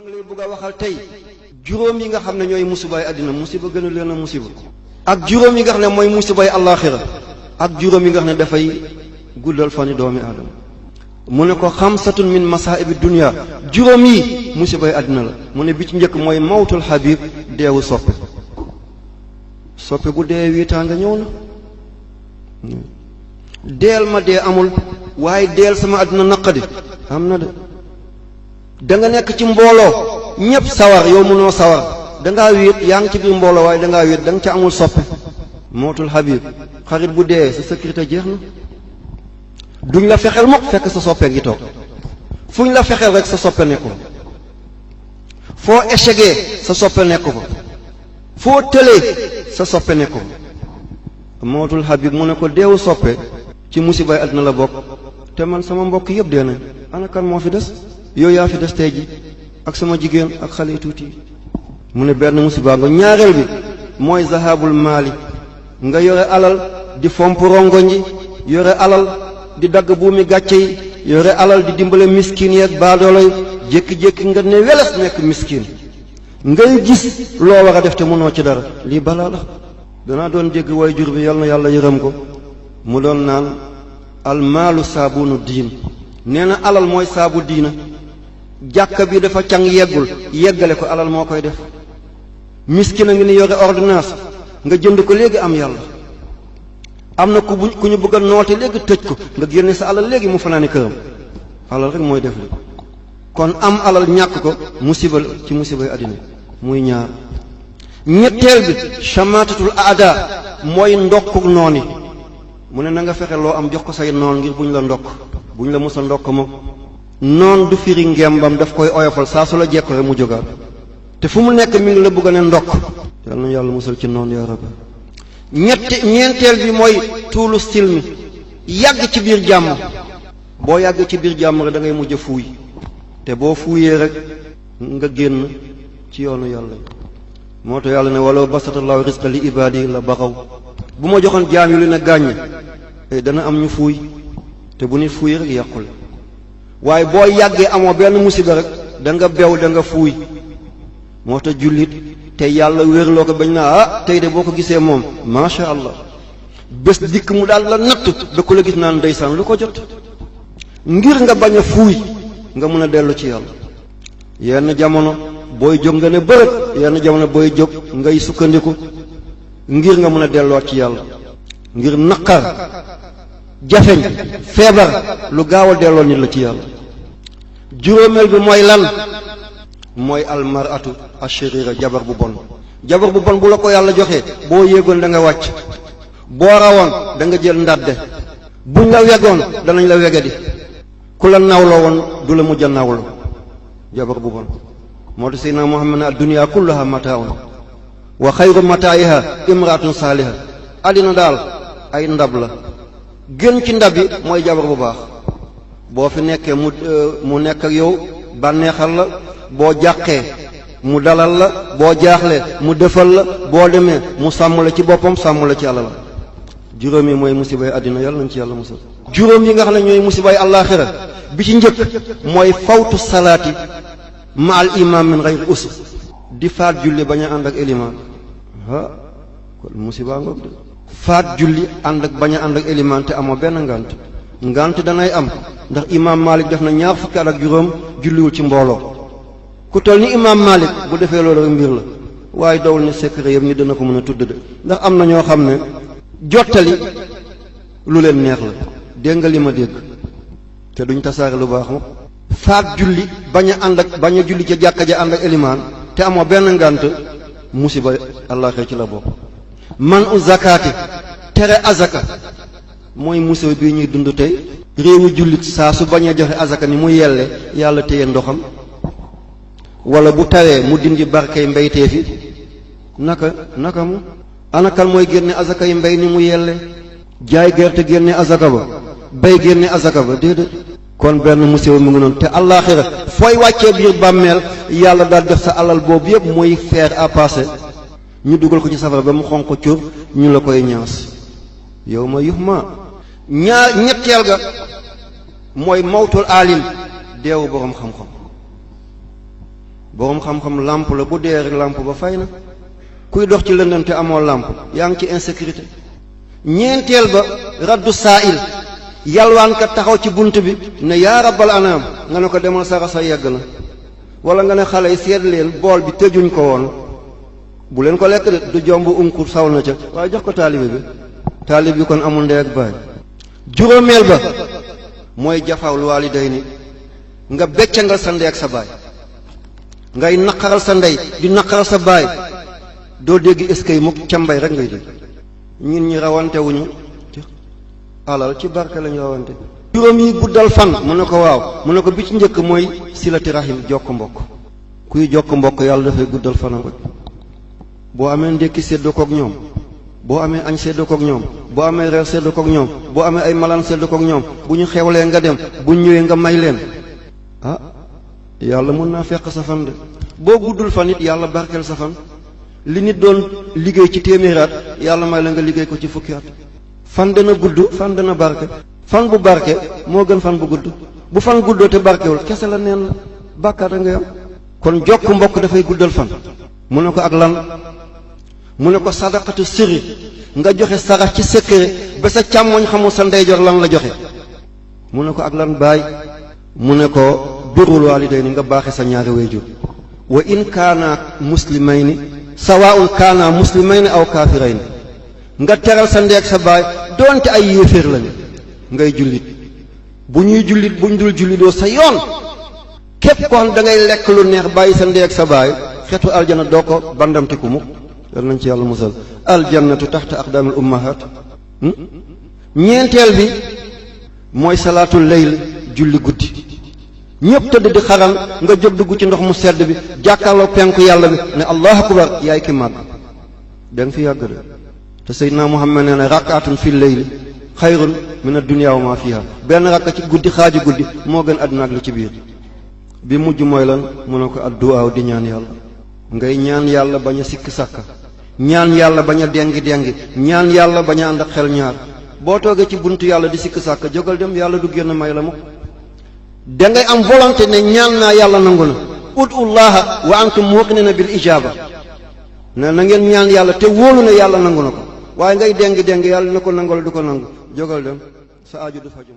maa ngi lay bëgg a waxal tey juróom yi nga xam ne ñooy musibaay àddina musiba gën a leen a musiba ak juróom yi nga xam ne mooy musibaay allakhira ak juróom yi nga xam ne dafay guddal fani doomi aadama mu ne ko xamsatun min masaa'ibi dunya juróom yi musibaay àddina la mu ne bi ci njëkk mooy mawtul habib deewu soppe bu dee wiitaanga ñëw na deel ma dee amul waaye deel sama àddina naqadi am na de da nga nekk ci mbooloo ñëpp sawar yow mënoo sawar dangaa wéet yaa ngi ci biir mbooloo waaye dangaa wéet da nga ca amul soppe mootul habib xarit bu dee sa sécurité jeex na duñ la fexeel mukk fekk sa soppe ngi toog fuñ la fexeel rek sa soppe nekk ko foo échecgee sa soppe nekk ko foo tëlee sa soppe nekk ko mootul habib mu ne ko deewu soppe ci musibaay àddina la bokk te man sama mbokk yëpp dee nañ ana kan moo fi des yow yaa fi des tey ji ak sama jigéen ak xale tuuti mu ne benn musiba nga ñaareel bi mooy zahabul maali nga yore alal di fomp rongoñ yi yore alal di dagg buumi gàcce yi yore alal di dimbale miskin yeeg baadoolo yi jékki-jékki nga ne weles nekk miskin ngay gis loo war a def te mënoo ci dara lii balaa la danaa doon dégg way jur bi yal na yàlla yërëm ko mu doon naan almaalu saabunu diin nee na alal mooy saabu diina jàkka bi dafa càng yeggale ko alal moo koy def miskin a ngi ni yore ordonnance nga jënd ko léegi am yàlla am na ku ñu bëgg a noote léegi tëj ko nga génne sa alal léegi mu fanaani këram alal rek mooy def li kon am alal ñàkk ko musiba ci musibay àddina muy ñaar ñetteel bi chamatatul aada mooy ndokku nooni mu ne na nga fexe loo am jox ko say noon ngir buñ la ndokk buñ la musa ndokk moom noon du firi ngembam daf koy oyofal saa su la jekko rek mu jógaat te fu mu nekk mi ngi la bëgg a ne ndokk yal na yàlla musal ci noon yaa rabbi ñeenteel bi mooy tuulu silmi yàgg ci biir jàmm boo yàgg ci biir jàmm rek da ngay mujj fuuy te boo fuuyee rek nga génn ci yoonu yàlla moo tax yàlla ne walaw basatallahu rizqa li ibadi la baxaw bu ma joxoon jaam yi lu ne gàññ dana am ñu fuuy te bu nit fuuy rek yàqule waaye boo yàggee amoo benn musiba rek da nga bew da nga fuuy moo tax jullit te yàlla wérloo ko bañ naa tey de boo ko gisee moom macha allah bés dikk mu daal la natt ba ku la gis naan ndeysaan lu ko jot ngir nga bañ a fuuy nga mën a dellu ci yàlla yenn jamono booy jóg nga ne bërëb yenn jamono booy jóg ngay sukkandiku ngir nga mën a delluwaat ci yàlla ngir naqar jafeñ feebar lu gaaw a delloo nit la ci yàlla juróomeel bi mooy lan mooy almaratu ashirira jabar bu bon bu la ko yàlla joxee boo yéegoon da nga wàcc boo rawoon da nga jël ndàdde buñ la wegoon danañ la wegadi ku la nawloo woon du la mujj a nawloo jabar bu bon moo tax seydina Muhammad ne ad-dunya kulluha mataaun wa xayru mataa'iha imraatun saaliha àddina daal ay ndab la gën ci ndab yi mooy jabar bu baax boo fi nekkee mu nekk ak yow bànneexal la boo jàqee mu dalal la boo jaaxlee mu defal la boo demee mu sàmm la ci boppam sàmm la ci àlla la juróom yi mooy musibay àddina yàlla nañ ci yàlla musal juróom yi nga xam ne ñooy musibay àllaaxira bi ci njëkk mooy fawtu salaati ma al imam min ghayri usr di faat julli bañ a ànd ak élimaan kon musiba ngoog de faat julli ànd ak bañ a ànd ak élimaan te amoo benn ngant danay am ndax imam Malik def na 20 at ak juróom julliwul ci mbooloo ku toll ni imam Malik bu defee loolu rek mbir la waaye dawul ne secret yëpp ni dana ko mën a tudd de ndax am na ñoo xam ne jottali lu leen neex la dégg nga li ma dégg te duñ tasaare lu baax ma faat julli bañ a julli ca jàkka ja ànd ak élimaan te amoo benn ngànt musiba àllaaxira ci la bokk man u zakaati tere azaka mooy musiba bii ñuy dund tey réewu jullit saa su bañ a joxe azaka ni mu yelle yàlla téye ndoxam wala bu tawee mu dindi barkey mbeytee fi naka mu anakal mooy génne azaka yi mbey ni mu yelle jaay gerte génne azaka ba bay génne azaka ba déedéet kon benn musiba mu ngi noonu te àllaaxira fooy wàccee biir bàmmeel yàlla daal def sa alal boobu yëpp muy fer à passer ñu dugal ko ci safara ba mu xonq cur ñu la koy ñaas yow ma yuhma ñetteel ga mooy mawtul alim deewu boroom xam-xam boroom xam-xam làmp la bu dee rek làmp ba fay na. kuy dox ci lëndëm te amoo làmp yaa ngi ci insécurité. ñeenteel ba raddu saa'il yalwaankat taxaw ci bunt bi ne yaa rabbal anaam nga ne ko demal sara sa yegg na, wala nga ne xale yi seet leen bool bi tëjuñ ko woon bu leen ko lekk de du jomb unkur saw na ca waaye jox ko taalibe bi. taalibe bi kon amul ndey ak baay. juróomeel ba mooy jafawul waalidayni nga beccangal sa ndey ak sa baay, ngay naqaral sa ndey di naqaral sa baay. doo dégg eskay mukk ca mbay rek ngay dégg. ñun ñi rawante wuñu ci alal ci barke lañu rawante. juróom yi guddal fan mu ne ko waaw mu ne ko bi ci njëkk mooy silati rahim jokk mbokk. kuy jokk mbokk yàlla dafay guddal fanam rek. boo amee ndékki séddoo kook ñoom, boo amee añ séddoo kook ñoom, boo amee reer séddoo kook ñoom, boo amee ay malaan séddoo kook ñoom, bu ñu xewlee nga dem bu ñu ñëwee nga may leen, ah yàlla mën naa fekk sa fan de. boo guddul fan it yàlla barkeel sa fan. li nit doon liggéey ci téeméeri at yàlla may la nga liggéey ko ci fukki at. fan dana gudd fan dana barke. fan bu barke moo gën fan bu gudd. bu fan guddoo te barkewul kese la neen la bàkkaat a nga yam. kon jokk mbokk dafay guddal fan. mu ne ko ak lan mu ne ko sadaqatu sirri nga joxe sarax ci secret ba sa càmmoñ xamul sa ndeyjoor lan la joxe. mu ne ko ak lan baay mu ne ko birrul waalidayni nga baaxe sa ñaari wayjur. wa in kaana muslimayni sawaa'un kaana muslimayni aw kaafirayni nga teral sa ndey ak sa baay doonte ay yéeféer lañu ngay jullit. bu ñuy jullit buñ dul jullitoo sa yoon képp ko xam da ngay lekk lu neex bàyyi sa ndey ak sa baay xetu aljana doo ko bandamtiku mukk. yal nañ ci yàlla musal. aljannatu taxta aqdaamil ummahaat. ñeenteel bi mooy salaatul layl julli guddi. ñëpp tëdd di xaran nga jóg dugg ci ndox mu sedd bi jàkkaarloo penku yàlla bi ne allahu akbar yaay ki màgg. da nga fi yàgg de te Seydina Muhammad nee na rakaatun fil layli xayrun min ad-dunya wa ma fiha. benn rakka ci guddi xaaju guddi moo gën àdduna ak li ci biir. bi mujj mooy lan mu ne ko adduwaaw di ñaan yàlla. ngay ñaan yàlla bañ a sikk sàkka, ñaan yàlla bañ a dengi dengi, ñaan yàlla bañ a ànd ak xel ñaar. boo toogee ci buntu yàlla di sikk sàkka jógal dem yàlla du génn may la mukk. da ngay am volonté ne ñaan naa yàlla nangu na. ud'ullaha wa antum muqinina bil ijaba. ne na ngeen ñaan yàlla te wóolu ne yàlla nangu na ko waaye ngay dengi dengi yàlla na ko nangu la du ko nangu jógal dem sa aaju du faju.